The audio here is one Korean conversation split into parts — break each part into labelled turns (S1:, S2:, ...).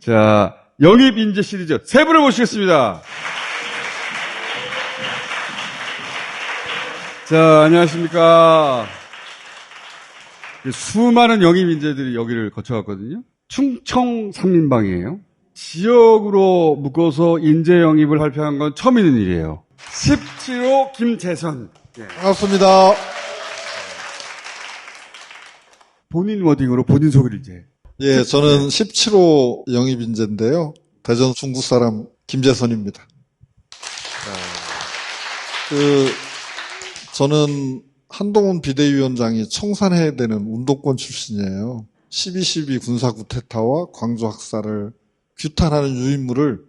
S1: 자, 영입인재 시리즈 세 분을 모시겠습니다. 자, 안녕하십니까. 수많은 영입인재들이 여기를 거쳐갔거든요. 충청 3인방이에요. 지역으로 묶어서 인재 영입을 발표한 건 처음 있는 일이에요. 17호 김재선. 예.
S2: 반갑습니다.
S1: 본인 워딩으로 본인 소개를 이제.
S2: 예, 저는 17호 영입인재인데요. 대전 중구 사람 김재선입니다. 저는 한동훈 비대위원장이 청산해야 되는 운동권 출신이에요. 12.12 군사 구테타와 광주 학살을 규탄하는 유인물을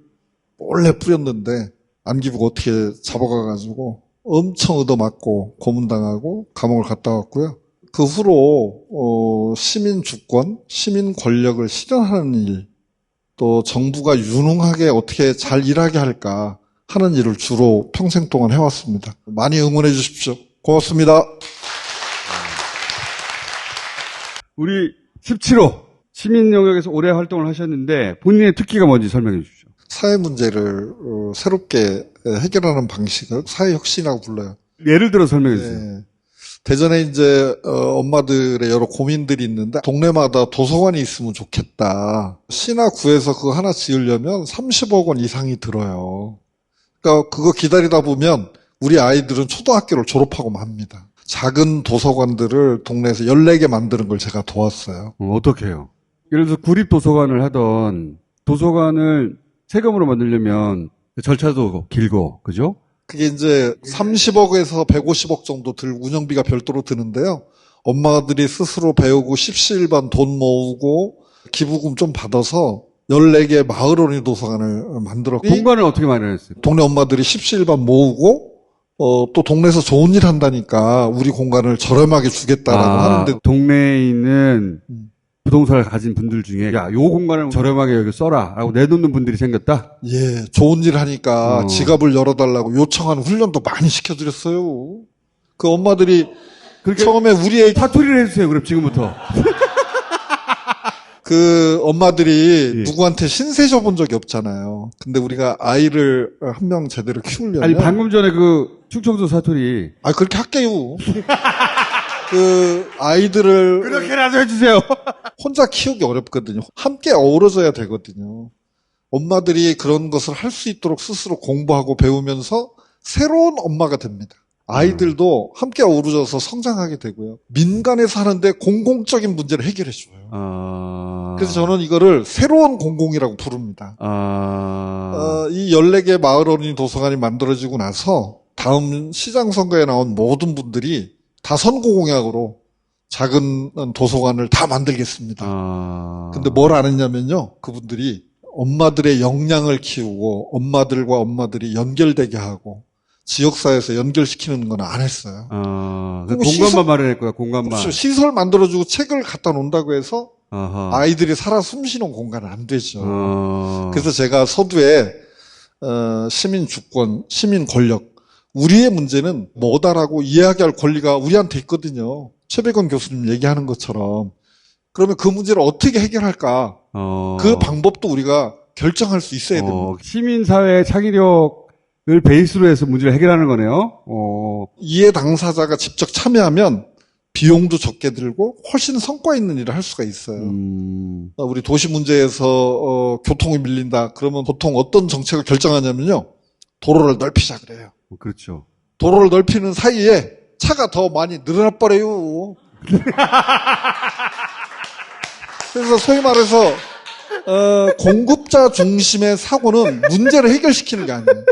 S2: 몰래 뿌렸는데 안기부가 어떻게 잡아가가지고 엄청 얻어맞고 고문당하고 감옥을 갔다 왔고요. 그 후로 시민 주권, 시민 권력을 실현하는 일, 또 정부가 유능하게 어떻게 잘 일하게 할까 하는 일을 주로 평생 동안 해왔습니다. 많이 응원해 주십시오. 고맙습니다.
S1: 우리 17호 시민 영역에서 오래 활동을 하셨는데 본인의 특기가 뭔지 설명해 주십시오.
S2: 사회 문제를 새롭게 해결하는 방식을 사회혁신이라고 불러요.
S1: 예를 들어 설명해 주세요.
S2: 네. 대전에 이제 엄마들의 여러 고민들이 있는데 동네마다 도서관이 있으면 좋겠다. 시나 구에서 그거 하나 지으려면 30억 원 이상이 들어요. 그러니까 그거 기다리다 보면 우리 아이들은 초등학교를 졸업하고 맙니다. 작은 도서관들을 동네에서 14개 만드는 걸 제가 도왔어요.
S1: 어떻게 해요? 예를 들어서 구립도서관을 하던 도서관을 세금으로 만들려면 절차도 길고, 그죠?
S2: 그게 이제 30억에서 150억 정도 운영비가 별도로 드는데요. 엄마들이 스스로 배우고 십시일반 돈 모으고 기부금 좀 받아서 14개 마을어린이 도서관을 만들었고
S1: 공간을 어떻게 마련했어요?
S2: 동네 엄마들이 십시일반 모으고 또 동네에서 좋은 일 한다니까 우리 공간을 저렴하게 주겠다라고 하는데
S1: 동네에 있는 부동산을 가진 분들 중에 야, 요 공간을 저렴하게 여기 써라 라고 내놓는 분들이 생겼다?
S2: 예, 좋은 일 하니까 지갑을 열어달라고 요청하는 훈련도 많이 시켜드렸어요. 그 엄마들이 처음에 우리 애기
S1: 사투리를 해주세요. 그럼 지금부터.
S2: 그 엄마들이 누구한테 신세 져본 적이 없잖아요. 근데 우리가 아이를 한 명 제대로 키우려면
S1: 아니 방금 전에 그 충청도 사투리
S2: 그렇게 할게요. 그 아이들을
S1: 그렇게라도 해주세요.
S2: 혼자 키우기 어렵거든요. 함께 어우러져야 되거든요. 엄마들이 그런 것을 할 수 있도록 스스로 공부하고 배우면서 새로운 엄마가 됩니다. 아이들도 함께 어우러져서 성장하게 되고요. 민간에 사는데 공공적인 문제를 해결해 줘요. 그래서 저는 이거를 새로운 공공이라고 부릅니다. 이 14개 마을 어린이 도서관이 만들어지고 나서 다음 시장 선거에 나온 모든 분들이 다 선거 공약으로 작은 도서관을 다 만들겠습니다. 근데 뭘 안 했냐면요. 그분들이 엄마들의 역량을 키우고 엄마들과 엄마들이 연결되게 하고 지역사회에서 연결시키는 건 안 했어요.
S1: 공간만 마련했구나, 공간만.
S2: 그렇죠. 시설 만들어주고 책을 갖다 놓는다고 해서 아이들이 살아 숨쉬는 공간은 안 되죠. 그래서 제가 서두에 시민 주권, 시민 권력 우리의 문제는 뭐다라고 이야기할 권리가 우리한테 있거든요. 최백원 교수님 얘기하는 것처럼. 그러면 그 문제를 어떻게 해결할까? 그 방법도 우리가 결정할 수 있어야 됩니다.
S1: 시민사회의 창의력을 베이스로 해서 문제를 해결하는 거네요.
S2: 이해 당사자가 직접 참여하면 비용도 적게 들고 훨씬 성과 있는 일을 할 수가 있어요. 우리 도시 문제에서 교통이 밀린다. 그러면 보통 어떤 정책을 결정하냐면요. 도로를 넓히자 그래요.
S1: 그렇죠.
S2: 도로를 넓히는 사이에 차가 더 많이 늘어나 버려요. 그래서 소위 말해서 공급자 중심의 사고는 문제를 해결시키는 게 아니에요.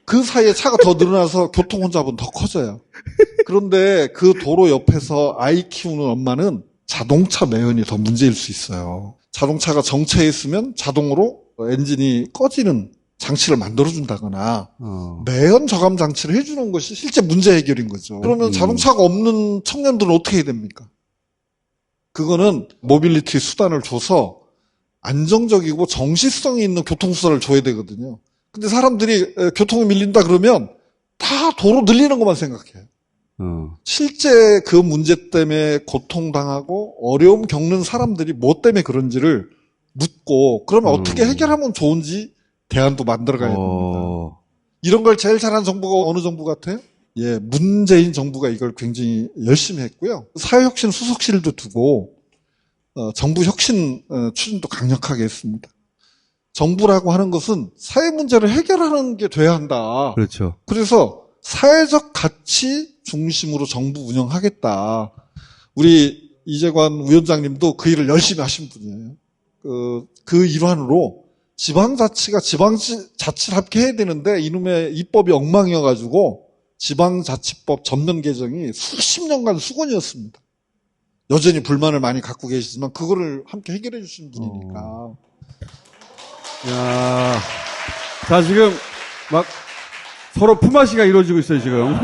S2: 그 사이에 차가 더 늘어나서 교통 혼잡은 더 커져요. 그런데 그 도로 옆에서 아이 키우는 엄마는 자동차 매연이 더 문제일 수 있어요. 자동차가 정체해 있으면 자동으로 엔진이 꺼지는 장치를 만들어준다거나 매연 저감 장치를 해주는 것이 실제 문제 해결인 거죠. 그러면 자동차가 없는 청년들은 어떻게 해야 됩니까? 그거는 모빌리티 수단을 줘서 안정적이고 정시성이 있는 교통수단을 줘야 되거든요. 근데 사람들이 교통이 밀린다 그러면 다 도로 늘리는 것만 생각해요. 실제 그 문제 때문에 고통당하고 어려움 겪는 사람들이 뭐 때문에 그런지를 묻고 그러면 어떻게 해결하면 좋은지 대안도 만들어가야 됩니다. 이런 걸 제일 잘한 정부가 어느 정부 같아요? 예, 문재인 정부가 이걸 굉장히 열심히 했고요. 사회혁신 수석실도 두고 정부 혁신 추진도 강력하게 했습니다. 정부라고 하는 것은 사회 문제를 해결하는 게 돼야 한다.
S1: 그렇죠.
S2: 그래서 사회적 가치 중심으로 정부 운영하겠다. 우리 이재관 위원장님도 그 일을 열심히 하신 분이에요. 그 일환으로 지방자치가 지방자치를 함께 해야 되는데 이놈의 입법이 엉망이어가지고 지방자치법 전면 개정이 수십 년간 수건이었습니다. 여전히 불만을 많이 갖고 계시지만 그거를 함께 해결해 주신 분이니까.
S1: 야, 자 지금 막 서로 품앗이가 이루어지고 있어요 지금.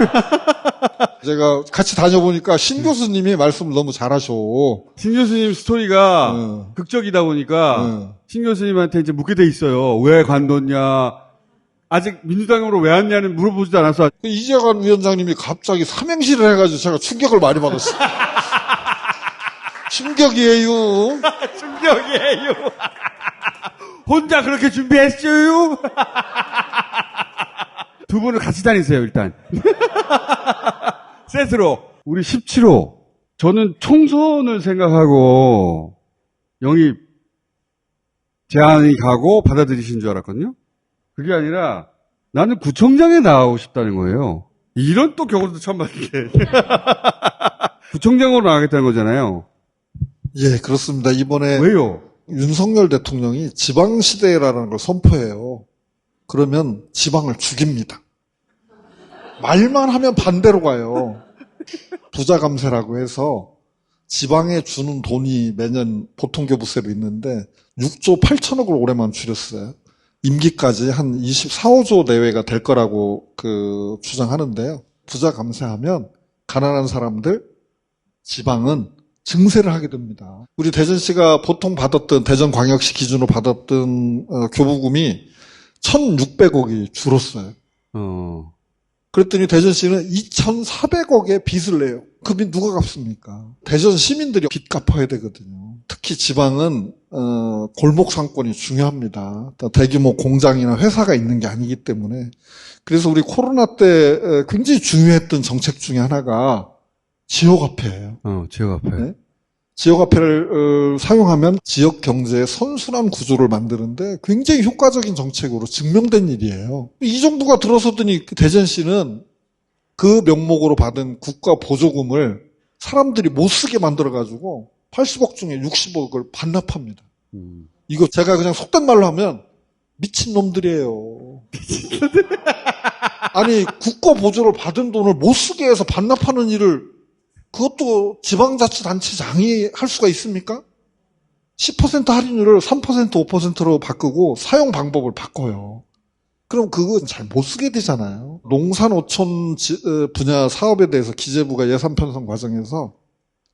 S2: 제가 같이 다녀보니까 신 교수님이 말씀을 너무 잘하셔.
S1: 신 교수님 스토리가 극적이다 보니까 신 교수님한테 이제 묻게 돼 있어요. 왜 관뒀냐? 아직 민주당으로 왜 왔냐는 물어보지도 않았어.
S2: 이재관 위원장님이 갑자기 삼행시를 해가지고 제가 충격을 많이 받았어요. 충격이에요.
S1: 충격이에요. 혼자 그렇게 준비했어요? 두 분은 같이 다니세요, 일단. 셋으로. 우리 17호. 저는 총선을 생각하고 영입 제안이 가고 받아들이신 줄 알았거든요. 그게 아니라 나는 구청장에 나가고 싶다는 거예요. 이런 또 경우도 처음 봤는데. 구청장으로 나가겠다는 거잖아요.
S2: 예, 그렇습니다. 이번에
S1: 왜요?
S2: 윤석열 대통령이 지방시대라는 걸 선포해요. 그러면 지방을 죽입니다. 말만 하면 반대로 가요. 부자감세라고 해서 지방에 주는 돈이 매년 보통교부세로 있는데 6조 8천억을 올해만 줄였어요. 임기까지 한 24, 5조 내외가 될 거라고 주장하는데요. 부자감세하면 가난한 사람들, 지방은 증세를 하게 됩니다. 우리 대전시가 보통 받았던 대전광역시 기준으로 받았던 교부금이 1,600억이 줄었어요. 그랬더니 대전시는 2,400억의 빚을 내요. 그 빚 누가 갚습니까? 대전 시민들이 빚 갚아야 되거든요. 특히 지방은 골목 상권이 중요합니다. 대규모 공장이나 회사가 있는 게 아니기 때문에. 그래서 우리 코로나 때 굉장히 중요했던 정책 중에 하나가 지역화폐예요.
S1: 지역화폐.
S2: 네? 지역화폐를 사용하면 지역 경제의 선순환 구조를 만드는데 굉장히 효과적인 정책으로 증명된 일이에요. 이 정부가 들어서더니 대전시는 그 명목으로 받은 국가 보조금을 사람들이 못 쓰게 만들어가지고 80억 중에 60억을 반납합니다. 이거 제가 그냥 속된 말로 하면 미친놈들이에요. 아니 국가 보조를 받은 돈을 못 쓰게 해서 반납하는 일을 그것도 지방자치단체장이 할 수가 있습니까? 10% 할인율을 3%, 5%로 바꾸고 사용 방법을 바꿔요. 그럼 그거 잘 못 쓰게 되잖아요. 농산어촌 분야 사업에 대해서 기재부가 예산 편성 과정에서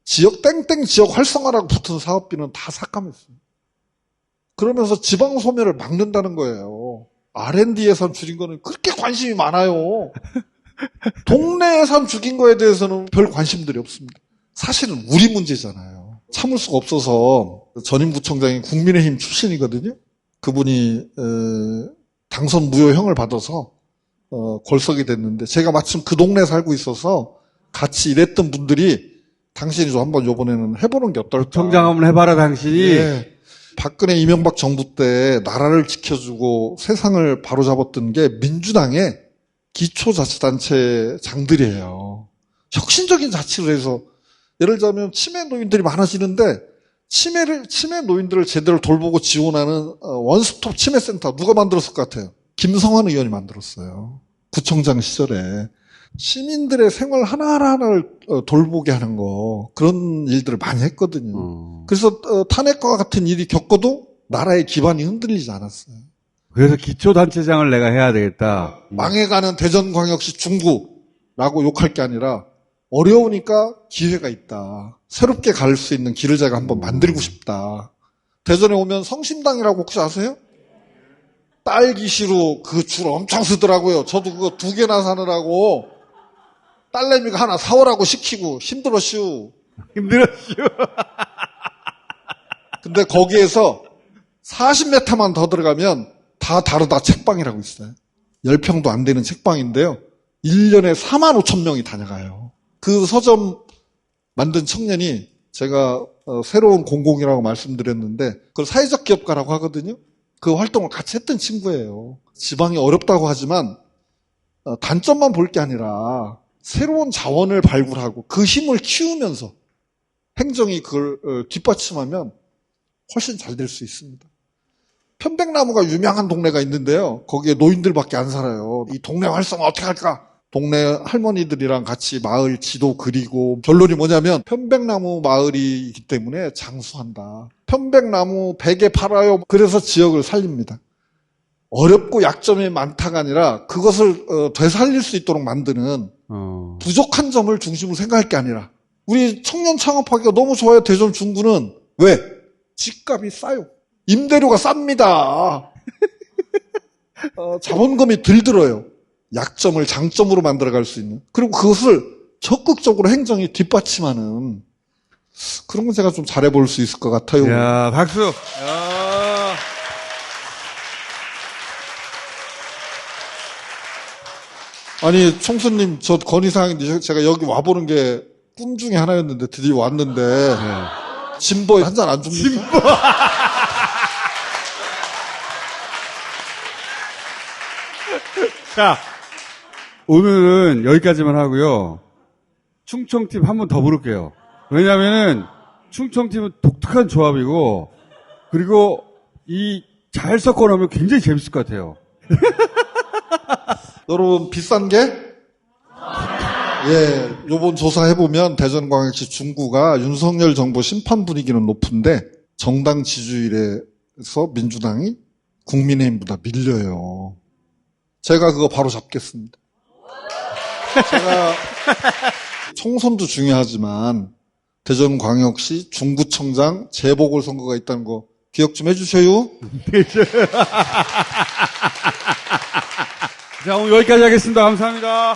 S2: 지역 땡땡 지역 활성화라고 붙은 사업비는 다 삭감했어요. 그러면서 지방 소멸을 막는다는 거예요. R&D 예산 줄인 거는 그렇게 관심이 많아요. 동네 예산 죽인 거에 대해서는 별 관심들이 없습니다. 사실은 우리 문제잖아요. 참을 수가 없어서 전임 구청장이 국민의힘 출신이거든요. 그분이 당선 무효형을 받아서 골석이 됐는데 제가 마침 그 동네에 살고 있어서 같이 일했던 분들이 당신이 좀 한번 이번에는 해보는 게 어떨까.
S1: 청장 한번 해봐라 당신이.
S2: 네. 박근혜 이명박 정부 때 나라를 지켜주고 세상을 바로잡았던 게 민주당의 기초자치단체장들이에요. 혁신적인 자치를 해서 예를 들자면 치매 노인들이 많아지는데 치매 노인들을 제대로 돌보고 지원하는 원스톱 치매센터 누가 만들었을 것 같아요? 김성환 의원이 만들었어요. 구청장 시절에. 시민들의 생활 하나하나를 돌보게 하는 거 그런 일들을 많이 했거든요. 그래서 탄핵과 같은 일이 겪어도 나라의 기반이 흔들리지 않았어요.
S1: 그래서 기초단체장을 내가 해야 되겠다.
S2: 망해가는 대전광역시 중구라고 욕할 게 아니라 어려우니까 기회가 있다. 새롭게 갈 수 있는 길을 제가 한번 만들고 싶다. 대전에 오면 성심당이라고 혹시 아세요? 딸기시로 그 줄 엄청 쓰더라고요. 저도 그거 2개나 사느라고 딸내미가 하나 사오라고 시키고 힘들었슈.
S1: 힘들었슈.
S2: 근데 거기에서 40m만 더 들어가면 다 다르다 책방이라고 있어요. 10평도 안 되는 책방인데요. 1년에 4만 5천 명이 다녀가요. 그 서점 만든 청년이 제가 새로운 공공이라고 말씀드렸는데 그걸 사회적 기업가라고 하거든요. 그 활동을 같이 했던 친구예요. 지방이 어렵다고 하지만 단점만 볼 게 아니라 새로운 자원을 발굴하고 그 힘을 키우면서 행정이 그걸 뒷받침하면 훨씬 잘 될 수 있습니다. 편백나무가 유명한 동네가 있는데요. 거기에 노인들밖에 안 살아요. 이 동네 활성화 어떻게 할까? 동네 할머니들이랑 같이 마을 지도 그리고 결론이 뭐냐면 편백나무 마을이기 때문에 장수한다. 편백나무 100개 팔아요. 그래서 지역을 살립니다. 어렵고 약점이 많다가 아니라 그것을 되살릴 수 있도록 만드는 부족한 점을 중심으로 생각할 게 아니라 우리 청년 창업하기가 너무 좋아요. 대전 중구는. 왜? 집값이 싸요. 임대료가 쌉니다. 자본금이 덜 들어요. 약점을 장점으로 만들어갈 수 있는. 그리고 그것을 적극적으로 행정이 뒷받침하는 그런 건 제가 좀 잘해볼 수 있을 것 같아요.
S1: 야, 박수. 야.
S2: 아니, 총수님, 저 건의사항인데 제가 여기 와보는 게 꿈 중에 하나였는데 드디어 왔는데
S1: 네.
S2: 진보 한 잔 안 줍니까?
S1: 진보. 자, 오늘은 여기까지만 하고요. 충청팀 한 번 더 부를게요. 왜냐면은 충청팀은 독특한 조합이고 그리고 이 잘 섞어놓으면 굉장히 재밌을 것 같아요.
S2: 여러분 비싼 게 예, 요번 조사해보면 대전광역시 중구가 윤석열 정부 심판 분위기는 높은데 정당 지지율에서 민주당이 국민의힘보다 밀려요. 제가 그거 바로 잡겠습니다. 제가 총선도 중요하지만 대전광역시 중구청장 재보궐선거가 있다는 거 기억 좀 해주셔요.
S1: 자, 오늘 여기까지 하겠습니다. 감사합니다.